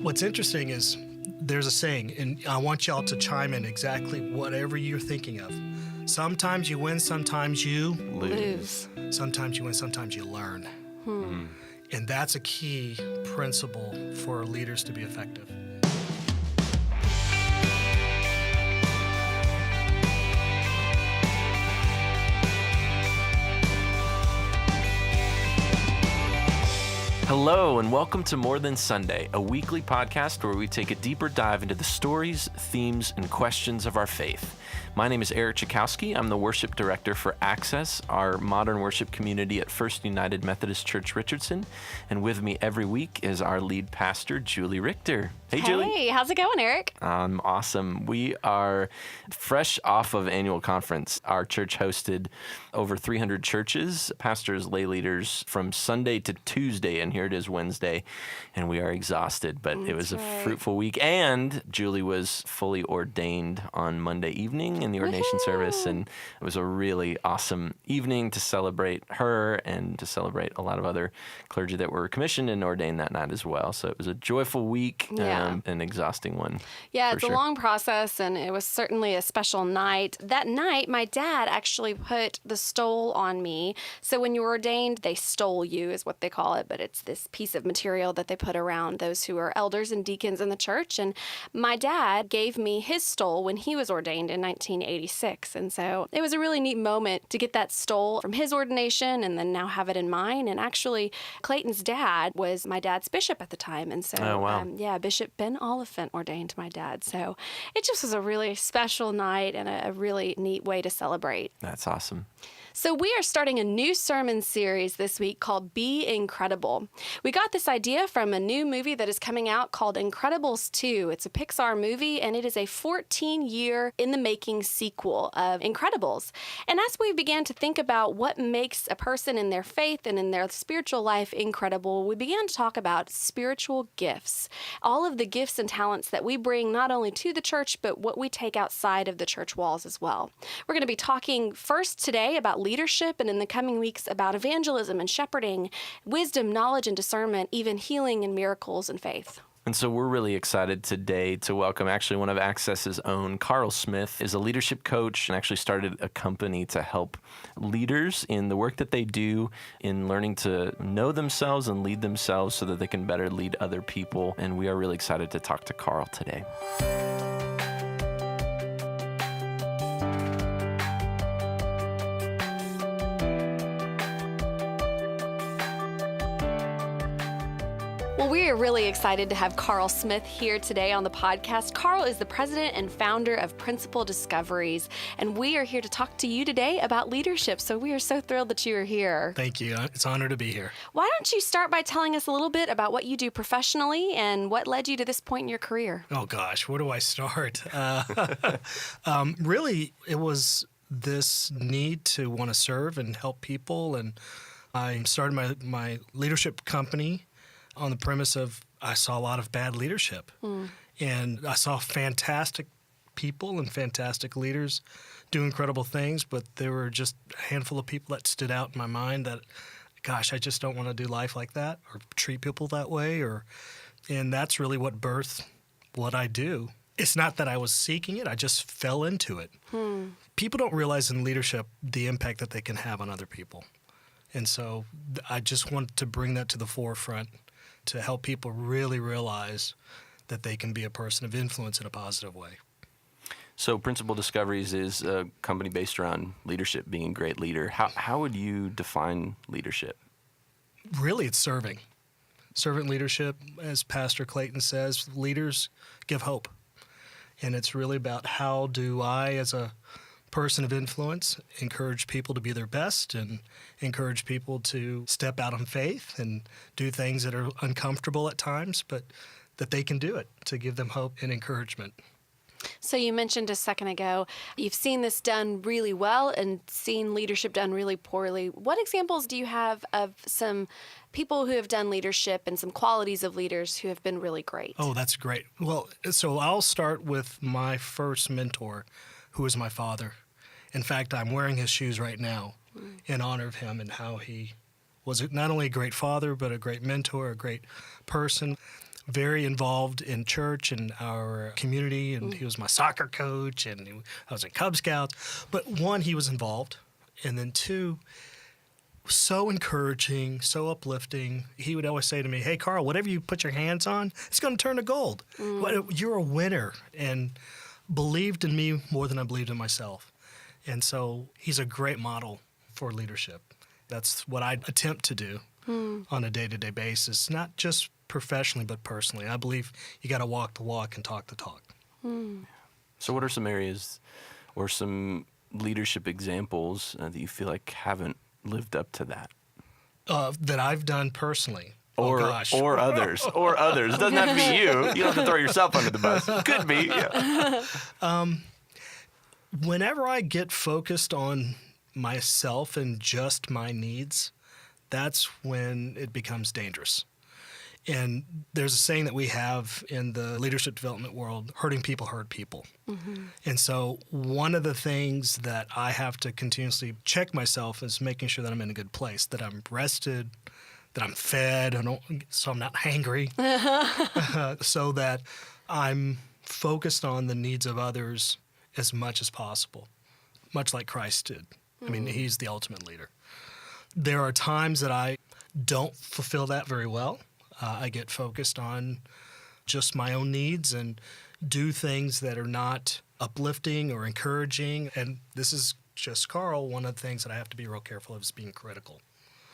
What's interesting is there's a saying, and I want y'all to chime in exactly whatever you're thinking of. Sometimes you win, sometimes you Lose. Sometimes you win, sometimes you learn. And that's a key principle for leaders to be effective. Hello, and welcome to More Than Sunday, a weekly podcast where we take a deeper dive into the stories, themes, and questions of our faith. My name is Eric Chakowski. I'm the worship director for Access, our modern worship community at First United Methodist Church Richardson. And with me every week is our lead pastor, Julie Richter. Hey, Julie. Hey, how's it going, Eric? Awesome. We are fresh off of annual conference. Our church hosted over 300 churches, pastors, lay leaders from Sunday to Tuesday, and here it is Wednesday, and we are exhausted, but it was a fruitful week. And Julie was fully ordained on Monday evening in the ordination service, and it was a really awesome evening to celebrate her and to celebrate a lot of other clergy that were commissioned and ordained that night as well. So it was a joyful week. An exhausting one. Yeah, it's a long process, and it was certainly a special night. That night, my dad actually put the stole on me. So when you were ordained, they stole you, is what they call it, but it's this piece of material that they put around those who are elders and deacons in the church. And my dad gave me his stole when he was ordained in 1986. And so it was a really neat moment to get that stole from his ordination and then now have it in mine. And actually, Clayton's dad was my dad's bishop at the time. And so, Bishop Ben Oliphant ordained my dad. So it just was a really special night and a really neat way to celebrate. That's awesome. So we are starting a new sermon series this week called Be Incredible. We got this idea from a new movie that is coming out called Incredibles 2. It's a Pixar movie, and it is a 14-year in-the-making sequel of Incredibles. And as we began to think about what makes a person in their faith and in their spiritual life incredible, we began to talk about spiritual gifts. All of the gifts and talents that we bring not only to the church, but what we take outside of the church walls as well. We're going to be talking first today about leadership, and in the coming weeks about evangelism and shepherding, wisdom, knowledge, and discernment, even healing and miracles and faith. And so we're really excited today to welcome actually one of Access's own. Carl Smith is a leadership coach and actually started a company to help leaders in the work that they do in learning to know themselves and lead themselves so that they can better lead other people. And we are really excited to talk to Carl today. Well, we are really excited to have Carl Smith here today on the podcast. Carl is the president and founder of Principal Discoveries, and we are here to talk to you today about leadership. So we are so thrilled that you are here. Thank you. It's an honor to be here. Why don't you start by telling us a little bit about what you do professionally and what led you to this point in your career? Oh, gosh, where do I start? Really, it was this need to want to serve and help people, and I started my leadership company on the premise of I saw a lot of bad leadership. And I saw fantastic people and fantastic leaders do incredible things, but there were just a handful of people that stood out in my mind that, gosh, I just don't want to do life like that or treat people that way. And that's really what birthed what I do. It's not that I was seeking it, I just fell into it. People don't realize in leadership the impact that they can have on other people. And so I just wanted to bring that to the forefront to help people really realize that they can be a person of influence in a positive way. So Principal Discoveries is a company based around leadership, being a great leader. How would you define leadership? Really, it's serving. Servant leadership, as Pastor Clayton says, leaders give hope. And it's really about how do I, as a person of influence, encourage people to be their best and encourage people to step out on faith and do things that are uncomfortable at times, but that they can do it, to give them hope and encouragement. So you mentioned a second ago, you've seen this done really well and seen leadership done really poorly. What examples do you have of some people who have done leadership and some qualities of leaders who have been really great? Oh, that's great. Well, so I'll start with my first mentor, who was my father. In fact, I'm wearing his shoes right now in honor of him and how he was not only a great father, but a great mentor, a great person. very involved in church and our community, and he was my soccer coach, and I was in Cub Scouts. But one, he was involved, and then two, so encouraging, so uplifting. He would always say to me, "Hey, Carl, whatever you put your hands on, it's going to turn to gold. You're a winner," and believed in me more than I believed in myself. And so he's a great model for leadership. That's what I attempt to do on a day-to-day basis, not just professionally, but personally. I believe you got to walk the walk and talk the talk. So what are some areas or some leadership examples that you feel like haven't lived up to that? That I've done personally. Or gosh. or others. Or others. It doesn't have to be you. You don't have to throw yourself under the bus. It could be. Yeah. Whenever I get focused on myself and just my needs, that's when it becomes dangerous. And there's a saying that we have in the leadership development world, hurting people hurt people. And so one of the things that I have to continuously check myself is making sure that I'm in a good place, that I'm rested, that I'm fed, so I'm not hangry, so that I'm focused on the needs of others as much as possible, much like Christ did. I mean, he's the ultimate leader. There are times that I don't fulfill that very well. I get focused on just my own needs and do things that are not uplifting or encouraging. And this is just Carl. One of the things that I have to be real careful of is being critical.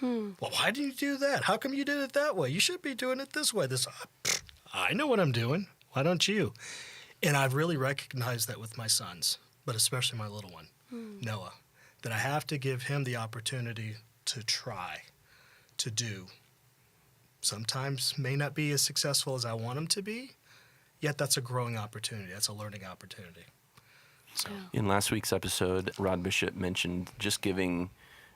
Well, why did you do that? How come you did it that way? You should be doing it this way. I know what I'm doing. Why don't you? And I've really recognized that with my sons, but especially my little one, Noah, that I have to give him the opportunity to try, to do. Sometimes may not be as successful as I want him to be, yet that's a growing opportunity. That's a learning opportunity. So. In last week's episode, Rod Bishop mentioned just giving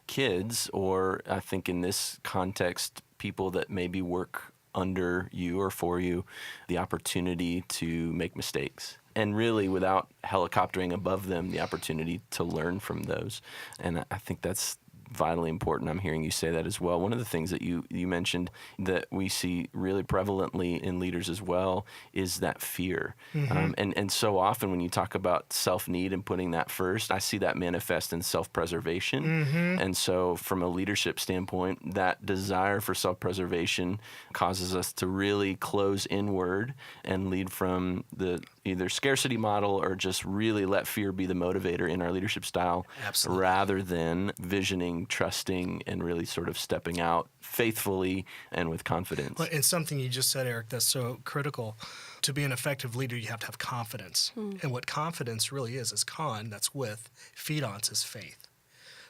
kids, or I think in this context, people that maybe work under you or for you, the opportunity to make mistakes. And really, without helicoptering above them, the opportunity to learn from those. And I think that's vitally important. I'm hearing you say that as well. One of the things that you mentioned that we see really prevalently in leaders as well is that fear. And so often when you talk about self-need and putting that first, I see that manifest in self-preservation. And so from a leadership standpoint, that desire for self-preservation causes us to really close inward and lead from the either scarcity model or just really let fear be the motivator in our leadership style. Absolutely. Rather than visioning, trusting, and really sort of stepping out faithfully and with confidence. Well, and something you just said, Eric, that's so critical. To be an effective leader, you have to have confidence. And what confidence really is that's with, feed on is faith.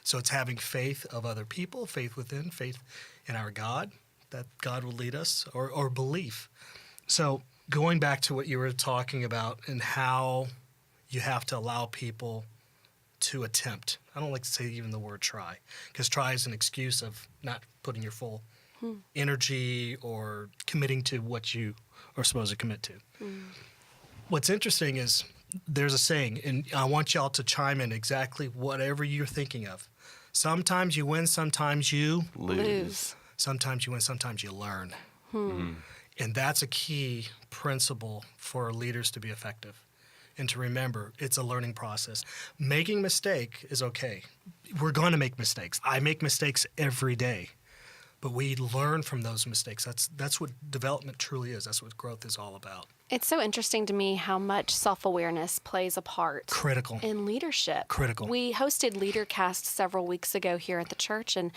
So it's having faith of other people, faith within, faith in our God, that God will lead us, or belief. So going back to what you were talking about and how you have to allow people to attempt. I don't like to say even the word try, because try is an excuse of not putting your full energy or committing to what you are supposed to commit to. What's interesting is there's a saying, and I want y'all to chime in exactly whatever you're thinking of. Sometimes you win, sometimes you Lose. Sometimes you win, sometimes you learn. And that's a key principle for leaders to be effective. And to remember, it's a learning process. Making a mistake is okay. We're going to make mistakes. I make mistakes every day. But we learn from those mistakes. That's what development truly is. That's what growth is all about. It's so interesting to me how much self-awareness plays a part Critical. in leadership. Critical. We hosted LeaderCast several weeks ago here at the church, and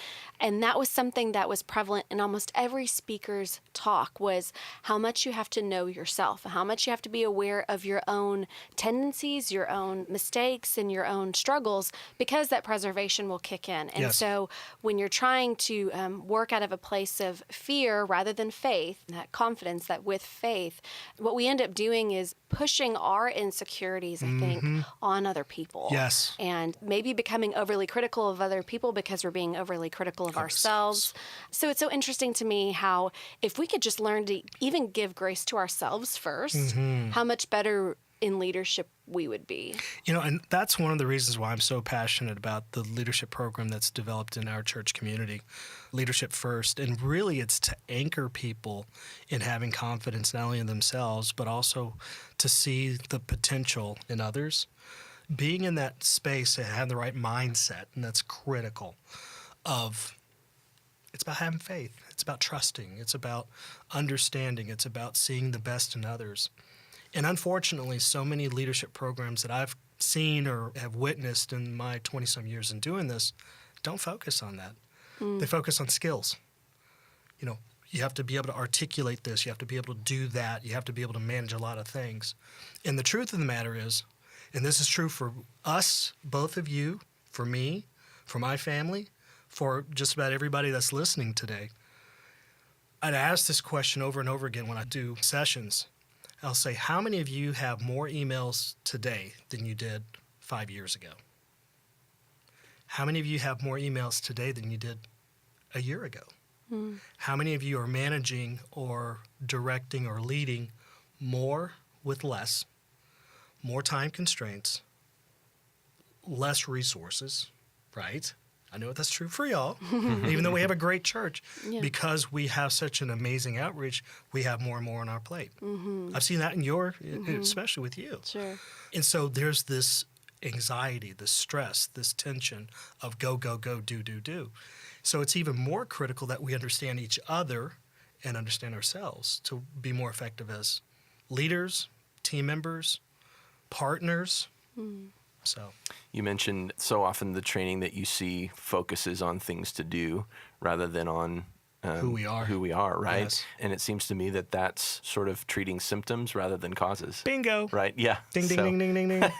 that was something that was prevalent in almost every speaker's talk, was how much you have to know yourself, how much you have to be aware of your own tendencies, your own mistakes, and your own struggles, because that preservation will kick in. And Yes. so when you're trying to work out of a place of fear rather than faith, that confidence, that with faith, what we end up doing is pushing our insecurities, I think, on other people. Yes. And maybe becoming overly critical of other people because we're being overly critical of ourselves. So it's so interesting to me how if we could just learn to even give grace to ourselves first, how much better in leadership we would be. And that's one of the reasons why I'm so passionate about the leadership program that's developed in our church community, Leadership First. And really, it's to anchor people in having confidence not only in themselves, but also to see the potential in others. Being in that space and having the right mindset, and that's critical, it's about having faith. It's about trusting. It's about understanding. It's about seeing the best in others. And unfortunately, so many leadership programs that I've seen or have witnessed in my 20-some years in doing this don't focus on that. They focus on skills. You have to be able to articulate this. You have to be able to do that. You have to be able to manage a lot of things. And the truth of the matter is, and this is true for us, both of you, for me, for my family, for just about everybody that's listening today, I'd ask this question over and over again when I do sessions. I'll say, how many of you have more emails today than you did 5 years ago? How many of you have more emails today than you did a year ago? How many of you are managing or directing or leading more with less, more time constraints, less resources, right? I know that's true for y'all, even though we have a great church. Yeah. Because we have such an amazing outreach, we have more and more on our plate. I've seen that in especially with you. Sure. And so there's this anxiety, this stress, this tension of go, go, go, do, do, do. So it's even more critical that we understand each other and understand ourselves to be more effective as leaders, team members, partners. So You mentioned so often the training that you see focuses on things to do rather than on who we are. right? Yes. And it seems to me that that's sort of treating symptoms rather than causes. Bingo. Right? Yeah. Ding, ding, ding, ding, ding, ding.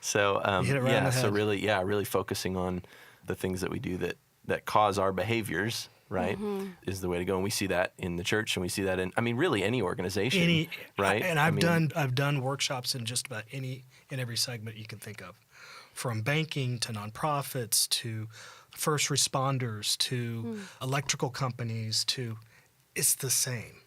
So You hit it right on the so head. really focusing on the things that we do that cause our behaviors, right, is the way to go. And we see that in the church, and we see that in, really any organization, right? And I've done workshops in just about in every segment you can think of, from banking to nonprofits to first responders to electrical companies it's the same.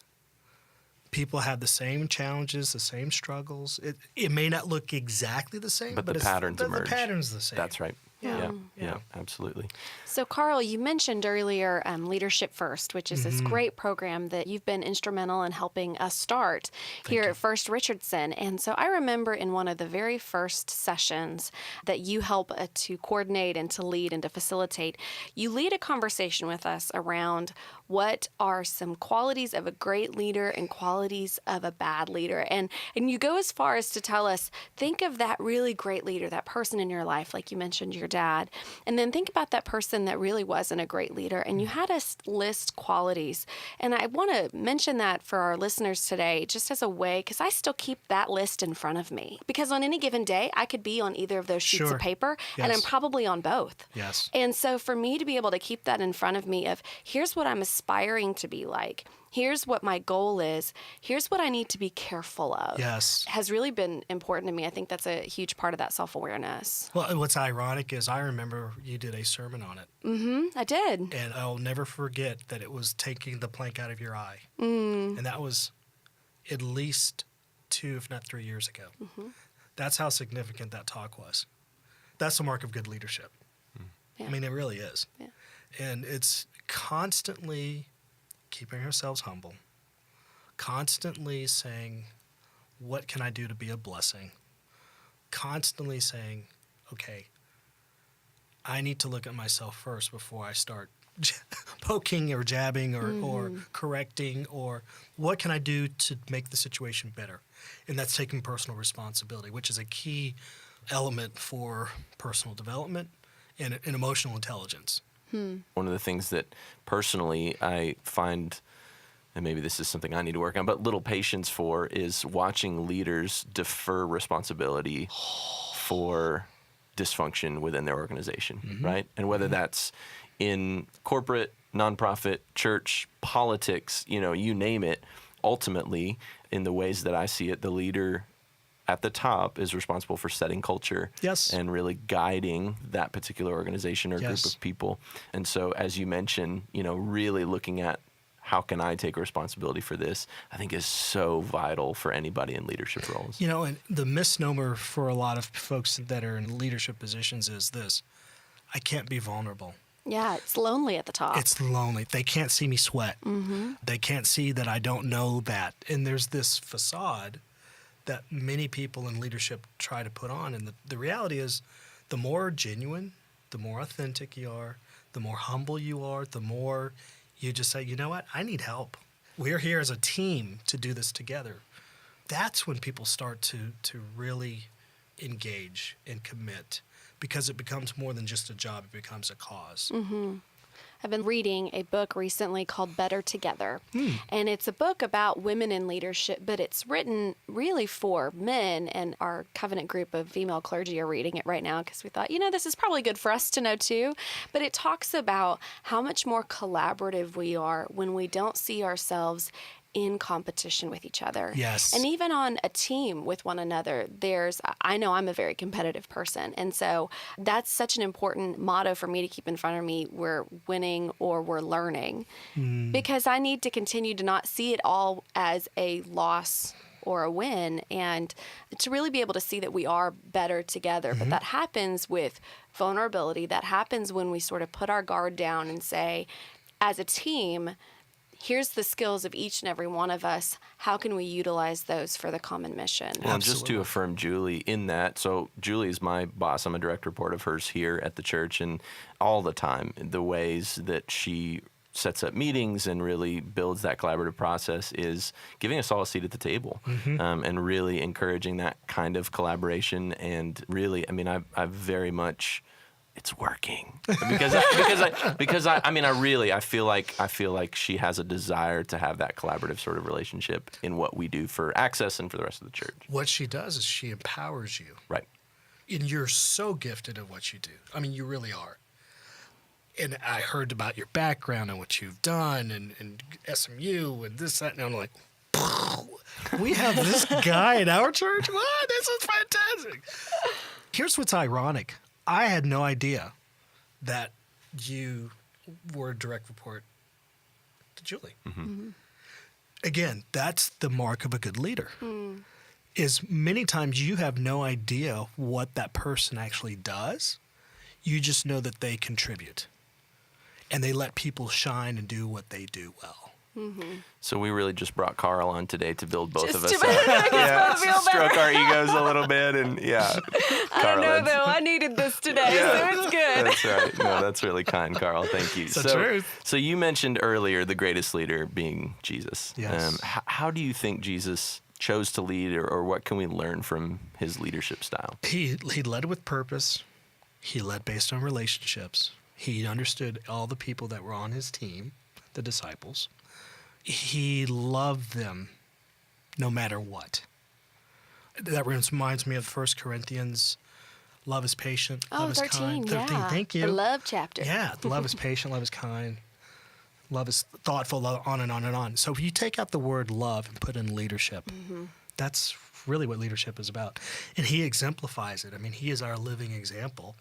People have the same challenges, the same struggles. It may not look exactly the same, But the it's, patterns emerge. The pattern's the same. That's right. Yeah. Yeah, absolutely. So, Carl, you mentioned earlier Leadership First, which is this great program that you've been instrumental in helping us start here at First Richardson. And so I remember in one of the very first sessions that you help to coordinate and to lead and to facilitate, you lead a conversation with us around what are some qualities of a great leader and qualities of a bad leader. And you go as far as to tell us, think of that really great leader, that person in your life, like you mentioned your dad, and then think about that person that really wasn't a great leader. And you had us list qualities. And I want to mention that for our listeners today, just as a way, because I still keep that list in front of me. Because on any given day, I could be on either of those sheets Sure. of paper, and Yes. I'm probably on both. Yes. And so for me to be able to keep that in front of me of, here's what I'm aspiring to be like, here's what my goal is, here's what I need to be careful of, Yes. has really been important to me. I think that's a huge part of that self-awareness. Well, what's ironic is I remember you did a sermon on it, I did. and I'll never forget that it was taking the plank out of your eye. And that was at least 2, if not 3 years ago. That's how significant that talk was. That's a mark of good leadership. Yeah. I mean, it really is. Yeah. And it's constantly keeping ourselves humble, constantly saying, what can I do to be a blessing? Constantly saying, okay, I need to look at myself first before I start poking or jabbing or correcting, or what can I do to make the situation better? And that's taking personal responsibility, which is a key element for personal development and emotional intelligence. One of the things that personally I find, and maybe this is something I need to work on, but little patience for, is watching leaders defer responsibility for dysfunction within their organization, right? And whether that's in corporate, nonprofit, church, politics, you name it, ultimately, in the ways that I see it, the leader at the top is responsible for setting culture. Yes. And really guiding that particular organization or Yes. group of people. And so, as you mentioned, really looking at how can I take responsibility for this, I think is so vital for anybody in leadership roles. You know, and the misnomer for a lot of folks that are in leadership positions is this: I can't be vulnerable. Yeah, it's lonely at the top. It's lonely. They can't see me sweat. They can't see that I don't know that. And there's this facade that many people in leadership try to put on. And the reality is, the more genuine, the more authentic you are, the more humble you are, the more you just say, you know what, I need help. We're here as a team to do this together. That's when people start to really engage and commit, because it becomes more than just a job, it becomes a cause. I've been reading a book recently called Better Together. And it's a book about women in leadership, but it's written really for men. And our covenant group of female clergy are reading it right now because we thought, this is probably good for us to know too. But it talks about how much more collaborative we are when we don't see ourselves in competition with each other. Yes. And even on a team with one another, I know I'm a very competitive person. And so that's such an important motto for me to keep in front of me. We're winning or we're learning, because I need to continue to not see it all as a loss or a win, and to really be able to see that we are better together. But that happens with vulnerability. That happens when we sort of put our guard down and say, as a team, here's the skills of each and every one of us. How can we utilize those for the common mission? Well, just to affirm Julie in that, so Julie is my boss. I'm a direct report of hers here at the church, and all the time, the ways that she sets up meetings and really builds that collaborative process is giving us all a seat at the table, and really encouraging that kind of collaboration. And really, I very much... it's working because I feel like she has a desire to have that collaborative sort of relationship in what we do for Access and for the rest of the church. What she does is she empowers you. Right. And you're so gifted at what you do. You really are. And I heard about your background and what you've done and SMU and this, that, and I'm like, we have this guy in our church? What? This is fantastic. Here's what's ironic. I had no idea that you were a direct report to Julie. Again, that's the mark of a good leader. Is many times you have no idea what that person actually does. You just know that they contribute. And they let people shine and do what they do well. So we really just brought Carl on today to build both of us to up. feel Stroke our egos a little bit, and I don't know though. I needed this today, so it's good. That's right. No, that's really kind, Carl. Thank you. It's the truth. So you mentioned earlier the greatest leader being Jesus. Yes. How do you think Jesus chose to lead, or what can we learn from his leadership style? He led with purpose. He led based on relationships. He understood all the people that were on his team, the disciples. He loved them no matter what. That reminds me of 1 Corinthians. Love is patient, love is 13, kind. 13, yeah. thank you. The love chapter. Yeah, love is patient, love is kind, love is thoughtful, on and on and on. So if you take out the word love and put in leadership, that's really what leadership is about. And he exemplifies it. He is our living example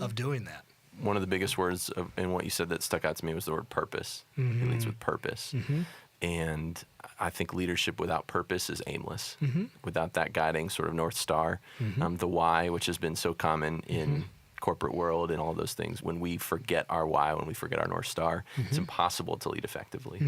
of doing that. One of the biggest words in what you said that stuck out to me was the word purpose. He leads with purpose. And I think leadership without purpose is aimless. Without that guiding sort of North Star, the why, which has been so common in corporate world and all those things, when we forget our why, when we forget our North Star, it's impossible to lead effectively.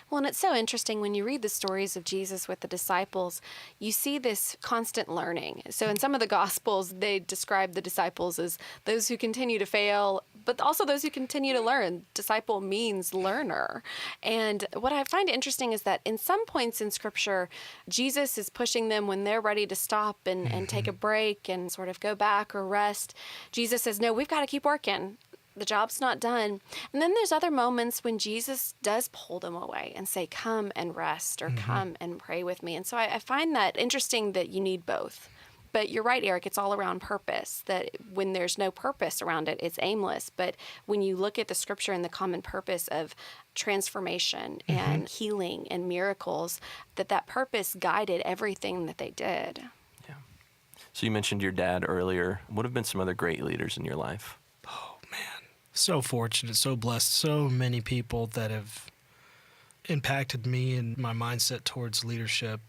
Well, and it's so interesting when you read the stories of Jesus with the disciples, you see this constant learning. So in some of the Gospels, they describe the disciples as those who continue to fail, but also those who continue to learn. Disciple means learner. And what I find interesting is that in some points in Scripture, Jesus is pushing them when they're ready to stop and take a break and sort of go back or rest. Jesus says, no, we've got to keep working. The job's not done. And then there's other moments when Jesus does pull them away and say, come and rest or come and pray with me. And so I find that interesting that you need both. But you're right, Eric, it's all around purpose, that when there's no purpose around it, it's aimless. But when you look at the Scripture and the common purpose of transformation and healing and miracles, that purpose guided everything that they did. So you mentioned your dad earlier. What have been some other great leaders in your life? Oh, man. So fortunate, so blessed. So many people that have impacted me and my mindset towards leadership.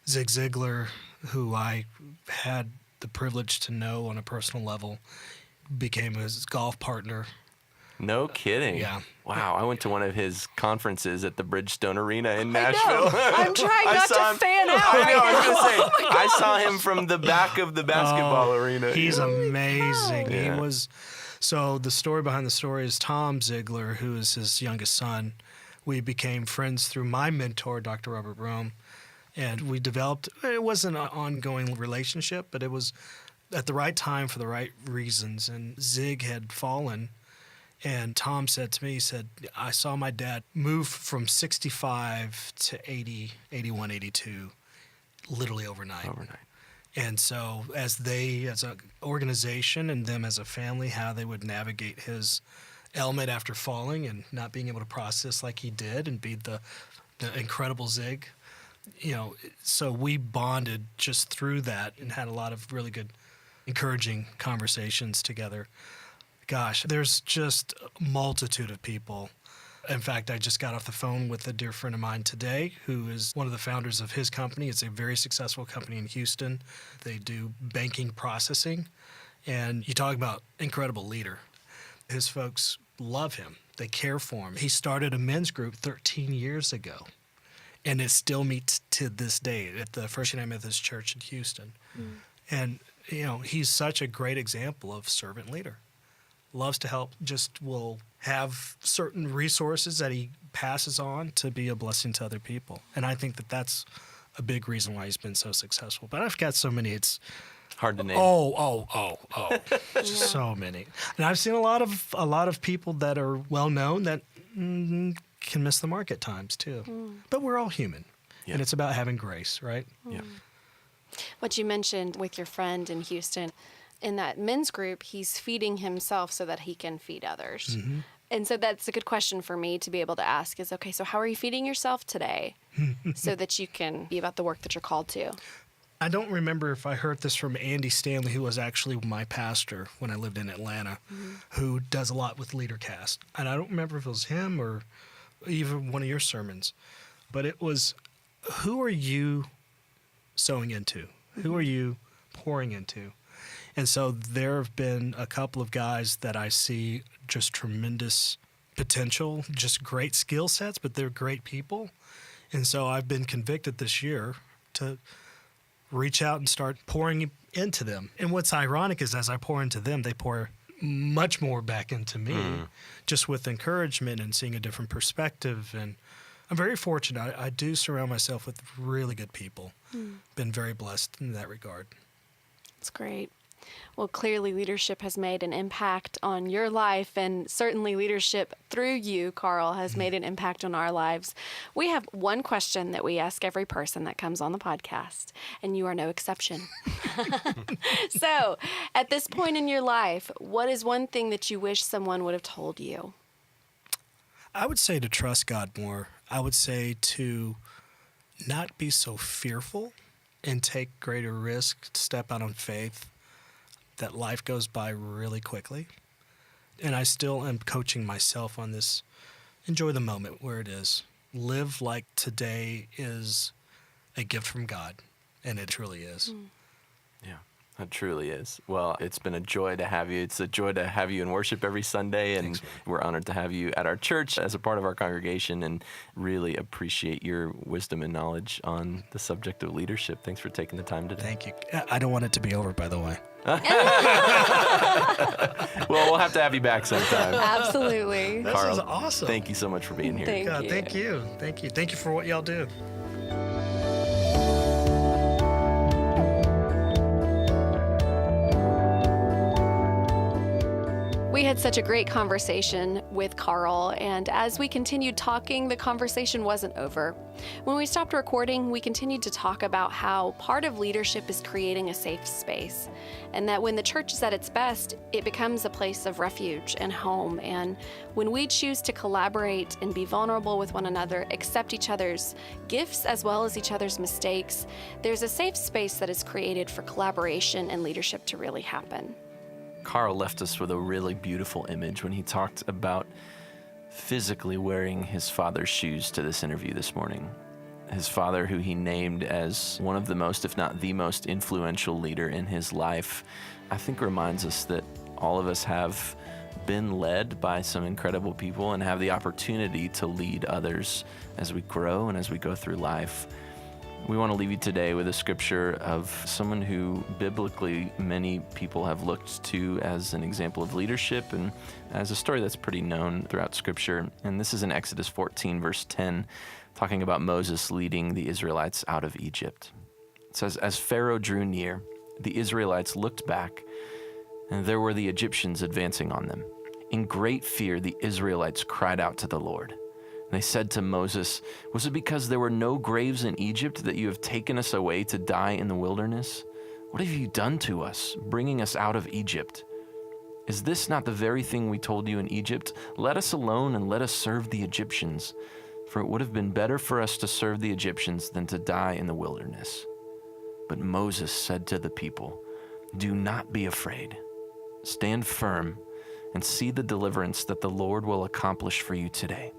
Zig Ziglar, who I had the privilege to know on a personal level, became his golf partner. No kidding. Yeah. Wow. I went to one of his conferences at the Bridgestone Arena in I Nashville. know. I'm trying not to fan out I right know. I was now. going to say, I saw him from the back of the basketball arena. He's amazing. Yeah. He was. So the story behind the story is Tom Ziegler, who is his youngest son. We became friends through my mentor, Dr. Robert Rome, and we developed. It wasn't an ongoing relationship, but it was at the right time for the right reasons. And Zig had fallen, and Tom said to me, he said, I saw my dad move from 65 to 80, 81, 82, literally overnight. And so as an organization and them as a family, how they would navigate his ailment after falling and not being able to process like he did and be the incredible Zig, so we bonded just through that and had a lot of really good, encouraging conversations together. Gosh, there's just a multitude of people. In fact, I just got off the phone with a dear friend of mine today who is one of the founders of his company. It's a very successful company in Houston. They do banking processing. And you talk about incredible leader. His folks love him. They care for him. He started a men's group 13 years ago. And it still meets to this day at the First United Methodist Church in Houston. And, he's such a great example of servant leader. Loves to help, just will have certain resources that he passes on to be a blessing to other people. And I think that that's a big reason why he's been so successful. But I've got so many, it's hard to name. So many. And I've seen a lot of people that are well known that can miss the mark at times too. But we're all human. Yeah. And it's about having grace, right? Yeah. What you mentioned with your friend in Houston, in that men's group, he's feeding himself so that he can feed others. And so that's a good question for me to be able to ask is, okay, so how are you feeding yourself today so that you can be about the work that you're called to? I don't remember if I heard this from Andy Stanley, who was actually my pastor when I lived in Atlanta, who does a lot with LeaderCast. And I don't remember if it was him or even one of your sermons, but it was, who are you sowing into? Who are you pouring into? And so there have been a couple of guys that I see just tremendous potential, just great skill sets, but they're great people. And so I've been convicted this year to reach out and start pouring into them. And what's ironic is as I pour into them, they pour much more back into me, just with encouragement and seeing a different perspective. And I'm very fortunate. I do surround myself with really good people. Been very blessed in that regard. That's great. Well, clearly leadership has made an impact on your life, and certainly leadership through you, Carl, has made an impact on our lives. We have one question that we ask every person that comes on the podcast, and you are no exception. So, at this point in your life, what is one thing that you wish someone would have told you? I would say to trust God more. I would say to not be so fearful and take greater risk, step out on faith, that life goes by really quickly. And I still am coaching myself on this. Enjoy the moment where it is. Live like today is a gift from God, and it truly is. Yeah, it truly is. Well, it's been a joy to have you. It's a joy to have you in worship every Sunday, and Thanks, man. we're honored to have you at our church as a part of our congregation and really appreciate your wisdom and knowledge on the subject of leadership. Thanks for taking the time today. Thank you. I don't want it to be over, by the way. Well, we'll have to have you back sometime. Absolutely. This Carl, is awesome. Thank you so much for being here. Thank God, you. thank you. Thank you. Thank you for what y'all do. We had such a great conversation with Carl, and as we continued talking, the conversation wasn't over. When we stopped recording, we continued to talk about how part of leadership is creating a safe space, and that when the church is at its best, it becomes a place of refuge and home. And when we choose to collaborate and be vulnerable with one another, accept each other's gifts as well as each other's mistakes, there's a safe space that is created for collaboration and leadership to really happen. Carl left us with a really beautiful image when he talked about physically wearing his father's shoes to this interview this morning. His father, who he named as one of the most, if not the most influential leader in his life, I think reminds us that all of us have been led by some incredible people and have the opportunity to lead others as we grow and as we go through life. We want to leave you today with a scripture of someone who biblically many people have looked to as an example of leadership and as a story that's pretty known throughout Scripture. And this is in Exodus 14, verse 10, talking about Moses leading the Israelites out of Egypt. It says, "As Pharaoh drew near, the Israelites looked back, and there were the Egyptians advancing on them. In great fear, the Israelites cried out to the Lord. They said to Moses, 'Was it because there were no graves in Egypt that you have taken us away to die in the wilderness? What have you done to us, bringing us out of Egypt? Is this not the very thing we told you in Egypt? Let us alone and let us serve the Egyptians. For it would have been better for us to serve the Egyptians than to die in the wilderness.' But Moses said to the people, 'Do not be afraid. Stand firm and see the deliverance that the Lord will accomplish for you today.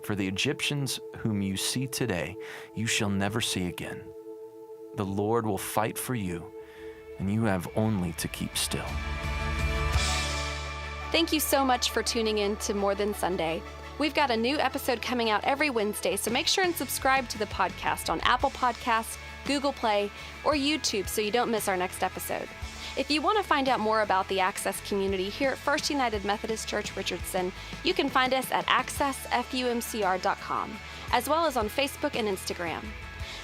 For the Egyptians whom you see today, you shall never see again. The Lord will fight for you, and you have only to keep still.'" Thank you so much for tuning in to More Than Sunday. We've got a new episode coming out every Wednesday, so make sure and subscribe to the podcast on Apple Podcasts, Google Play, or YouTube so you don't miss our next episode. If you want to find out more about the Access community here at First United Methodist Church Richardson, you can find us at accessfumcr.com, as well as on Facebook and Instagram.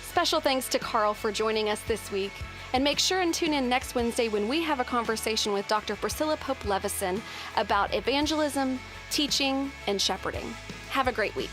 Special thanks to Carl for joining us this week, and make sure and tune in next Wednesday when we have a conversation with Dr. Priscilla Pope Levison about evangelism, teaching, and shepherding. Have a great week.